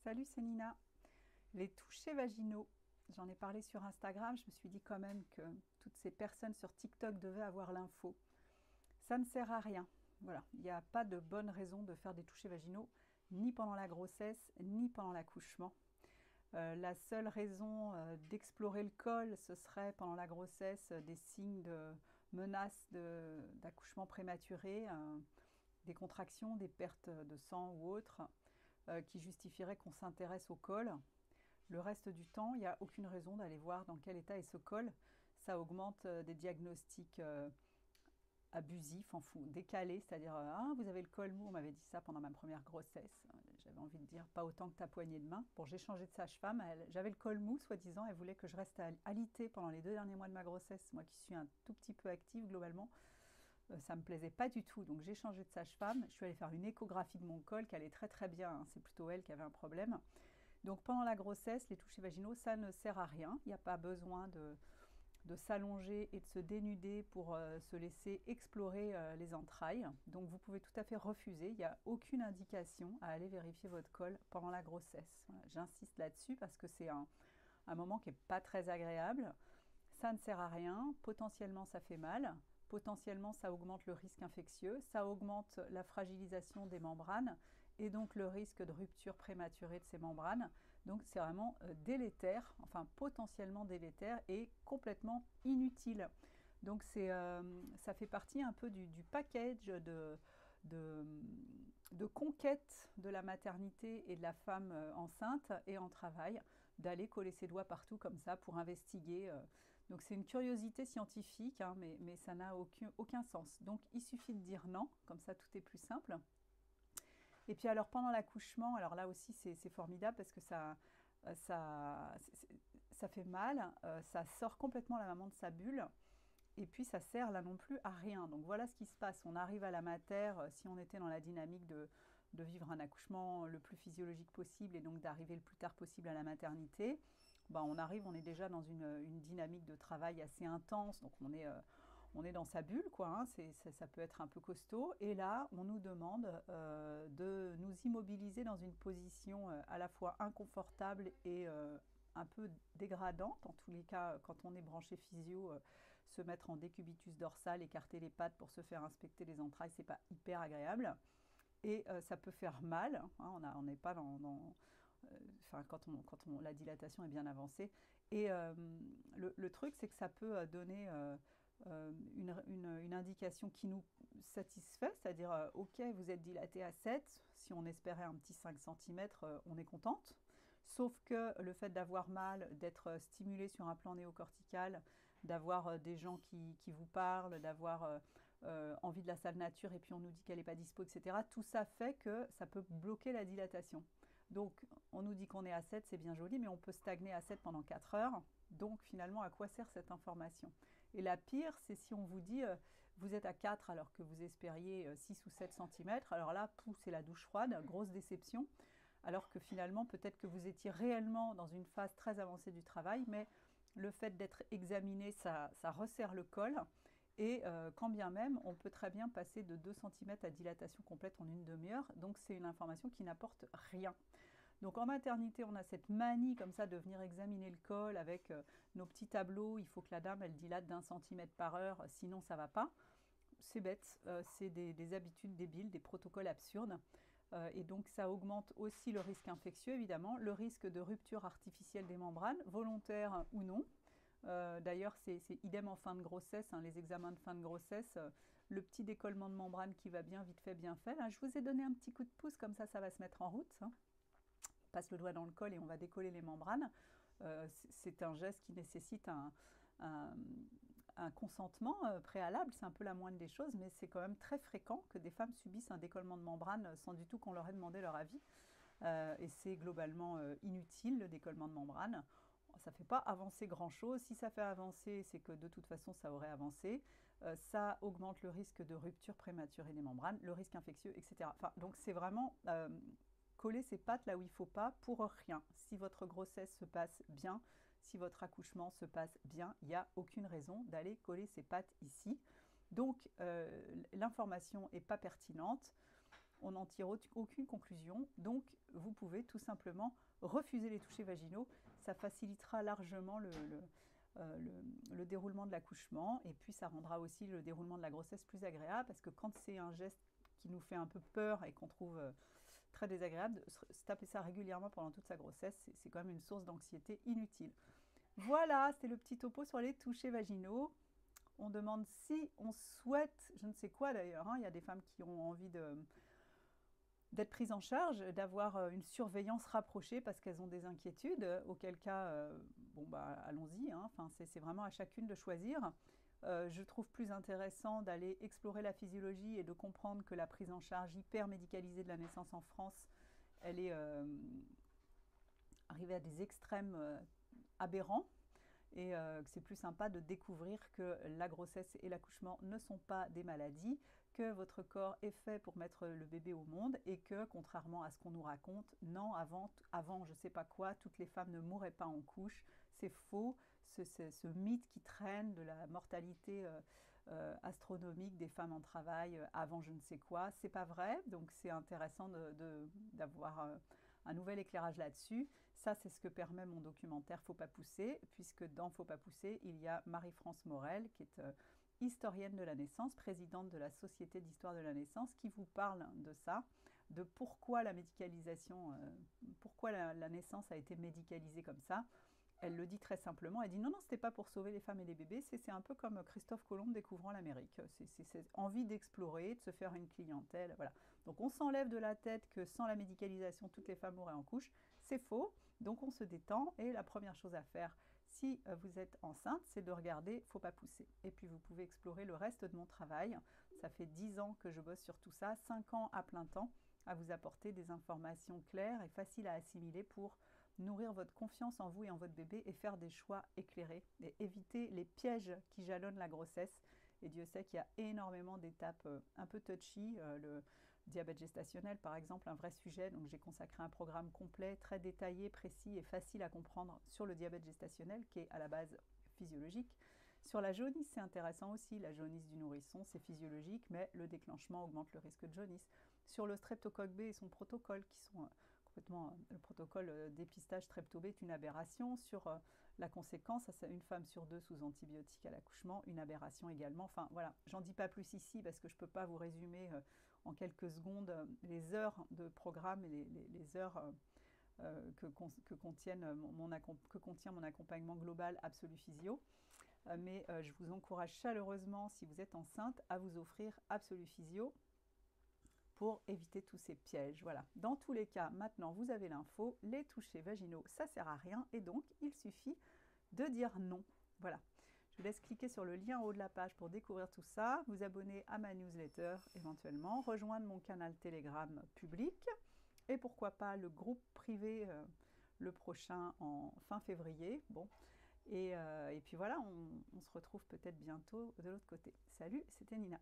Salut, c'est Nina. Les touchés vaginaux, j'en ai parlé sur Instagram, je me suis dit quand même que toutes ces personnes sur TikTok devaient avoir l'info. Ça ne sert à rien. Voilà, il n'y a pas de bonne raison de faire des touchés vaginaux, ni pendant la grossesse, ni pendant l'accouchement. La seule raison d'explorer le col, ce serait pendant la grossesse des signes de menace d'accouchement prématuré, des contractions, des pertes de sang ou autres, qui justifieraient qu'on s'intéresse au col. Le reste du temps, il n'y a aucune raison d'aller voir dans quel état est ce col. Ça augmente des diagnostics abusifs, en fou, décalés, c'est-à-dire ah, vous avez le col mou, on m'avait dit ça pendant ma première grossesse. J'avais envie de dire pas autant que ta poignée de main. Bon, j'ai changé de sage-femme, j'avais le col mou, soi-disant, elle voulait que je reste alitée pendant les 2 derniers mois de ma grossesse, moi qui suis un tout petit peu active globalement. Ça ne me plaisait pas du tout, donc j'ai changé de sage-femme. Je suis allée faire une échographie de mon col qui allait très très bien, hein. C'est plutôt elle qui avait un problème. Donc pendant la grossesse, les touchés vaginaux, ça ne sert à rien. Il n'y a pas besoin de s'allonger et de se dénuder pour se laisser explorer les entrailles. Donc vous pouvez tout à fait refuser. Il n'y a aucune indication à aller vérifier votre col pendant la grossesse. Voilà, j'insiste là-dessus parce que c'est un moment qui n'est pas très agréable. Ça ne sert à rien. Potentiellement, ça fait mal. Potentiellement, ça augmente le risque infectieux, ça augmente la fragilisation des membranes et donc le risque de rupture prématurée de ces membranes. Donc c'est vraiment délétère, enfin potentiellement délétère et complètement inutile. Donc ça fait partie un peu du package de, de conquête de la maternité et de la femme enceinte et en travail, d'aller coller ses doigts partout comme ça pour investiguer. Donc c'est une curiosité scientifique, hein, mais ça n'a aucun sens. Donc il suffit de dire non, comme ça tout est plus simple. Et puis alors pendant l'accouchement, alors là aussi c'est formidable parce que ça fait mal, ça sort complètement la maman de sa bulle. Et puis ça sert là non plus à rien. Donc voilà ce qui se passe. On arrive à la mater, si on était dans la dynamique de vivre un accouchement le plus physiologique possible et donc d'arriver le plus tard possible à la maternité, ben on arrive, on est déjà dans une dynamique de travail assez intense. Donc on est dans sa bulle, quoi, hein. Ça peut être un peu costaud. Et là, on nous demande de nous immobiliser dans une position à la fois inconfortable et un peu dégradante, en tous les cas quand on est branché physio, se mettre en décubitus dorsal, écarter les pattes pour se faire inspecter les entrailles, c'est pas hyper agréable. Et ça peut faire mal, hein, on n'est pas enfin, quand la dilatation est bien avancée. Et le truc, c'est que ça peut donner une indication qui nous satisfait, c'est-à-dire, ok, vous êtes dilaté à 7, si on espérait un petit 5 cm, on est contente. Sauf que le fait d'avoir mal, d'être stimulé sur un plan néocortical, d'avoir des gens qui vous parlent, d'avoir envie de la salle nature et puis on nous dit qu'elle n'est pas dispo, etc. Tout ça fait que ça peut bloquer la dilatation. Donc on nous dit qu'on est à 7, c'est bien joli, mais on peut stagner à 7 pendant 4 heures. Donc finalement, à quoi sert cette information? Et la pire, c'est si on vous dit vous êtes à 4 alors que vous espériez 6 ou 7 cm. Alors là, c'est la douche froide, grosse déception. Alors que finalement, peut-être que vous étiez réellement dans une phase très avancée du travail, mais le fait d'être examiné, ça resserre le col. Et quand bien même, on peut très bien passer de 2 cm à dilatation complète en une demi-heure. Donc c'est une information qui n'apporte rien. Donc en maternité, on a cette manie comme ça de venir examiner le col avec nos petits tableaux. Il faut que la dame, elle dilate d'1 cm par heure, sinon ça ne va pas. C'est bête, c'est des habitudes débiles, des protocoles absurdes. Et donc ça augmente aussi le risque infectieux, évidemment, le risque de rupture artificielle des membranes, volontaire ou non. D'ailleurs, c'est idem en fin de grossesse, hein, les examens de fin de grossesse, le petit décollement de membrane qui va bien, vite fait, bien fait. Là, je vous ai donné un petit coup de pouce, comme ça va se mettre en route, hein. On passe le doigt dans le col et on va décoller les membranes. C'est un geste qui nécessite un consentement préalable, c'est un peu la moindre des choses, mais c'est quand même très fréquent que des femmes subissent un décollement de membrane sans du tout qu'on leur ait demandé leur avis. Et c'est globalement inutile, le décollement de membrane. Ça ne fait pas avancer grand-chose. Si ça fait avancer, c'est que de toute façon, ça aurait avancé. Ça augmente le risque de rupture prématurée des membranes, le risque infectieux, etc. Enfin, donc c'est vraiment coller ses pattes là où il ne faut pas pour rien. Si votre grossesse se passe bien, si votre accouchement se passe bien, il n'y a aucune raison d'aller coller ses pattes ici. Donc l'information n'est pas pertinente. on n'en tire aucune conclusion. Donc, vous pouvez tout simplement refuser les touchés vaginaux. Ça facilitera largement le déroulement de l'accouchement, et puis ça rendra aussi le déroulement de la grossesse plus agréable, parce que quand c'est un geste qui nous fait un peu peur et qu'on trouve très désagréable, se taper ça régulièrement pendant toute sa grossesse, c'est quand même une source d'anxiété inutile. Voilà, c'était le petit topo sur les touchés vaginaux. On demande si on souhaite, je ne sais quoi d'ailleurs, hein, il y a des femmes qui ont envie d'être prises en charge, d'avoir une surveillance rapprochée parce qu'elles ont des inquiétudes, auquel cas, bon bah allons-y, hein. Enfin, c'est vraiment à chacune de choisir. Je trouve plus intéressant d'aller explorer la physiologie et de comprendre que la prise en charge hyper médicalisée de la naissance en France, elle est arrivée à des extrêmes aberrants, et que c'est plus sympa de découvrir que la grossesse et l'accouchement ne sont pas des maladies, que votre corps est fait pour mettre le bébé au monde, et que, contrairement à ce qu'on nous raconte, non, avant je sais pas quoi, toutes les femmes ne mouraient pas en couche. C'est faux. Ce mythe qui traîne de la mortalité astronomique des femmes en travail avant je ne sais quoi, c'est pas vrai. Donc c'est intéressant d'avoir un nouvel éclairage là-dessus. Ça, c'est ce que permet mon documentaire Faut pas pousser, puisque dans Faut pas pousser, il y a Marie-France Morel, qui est historienne de la naissance, présidente de la Société d'histoire de la naissance, qui vous parle de ça, de pourquoi la médicalisation, pourquoi la naissance a été médicalisée comme ça. Elle le dit très simplement, elle dit non, non, c'était pas pour sauver les femmes et les bébés, c'est un peu comme Christophe Colomb découvrant l'Amérique. C'est envie d'explorer, de se faire une clientèle, voilà. Donc on s'enlève de la tête que sans la médicalisation, toutes les femmes mourraient en couche. C'est faux, donc on se détend, et la première chose à faire, si vous êtes enceinte, c'est de regarder Faut pas pousser. Et puis vous pouvez explorer le reste de mon travail. Ça fait 10 ans que je bosse sur tout ça, 5 ans à plein temps, à vous apporter des informations claires et faciles à assimiler pour nourrir votre confiance en vous et en votre bébé, et faire des choix éclairés et éviter les pièges qui jalonnent la grossesse. Et Dieu sait qu'il y a énormément d'étapes un peu touchy. Le diabète gestationnel, par exemple, un vrai sujet. Donc j'ai consacré un programme complet, très détaillé, précis et facile à comprendre sur le diabète gestationnel, qui est à la base physiologique. Sur la jaunisse, c'est intéressant aussi. La jaunisse du nourrisson, c'est physiologique, mais le déclenchement augmente le risque de jaunisse. Sur le streptocoque B et son protocole, qui sont le protocole dépistage strepto B est une aberration. Sur la conséquence, une femme sur 2 sous antibiotiques à l'accouchement, une aberration également. Enfin voilà, j'en dis pas plus ici parce que je peux pas vous résumer en quelques secondes les heures de programme et les heures que contient mon accompagnement global Absolu Physio. Mais je vous encourage chaleureusement, si vous êtes enceinte, à vous offrir Absolu Physio pour éviter tous ces pièges. Voilà. Dans tous les cas, maintenant vous avez l'info, les touchés vaginaux, ça sert à rien, et donc il suffit de dire non. Voilà. Je vous laisse cliquer sur le lien en haut de la page pour découvrir tout ça, vous abonner à ma newsletter éventuellement, rejoindre mon canal Telegram public, et pourquoi pas le groupe privé le prochain en fin février. Bon. Et puis voilà, on se retrouve peut-être bientôt de l'autre côté. Salut, c'était Nina.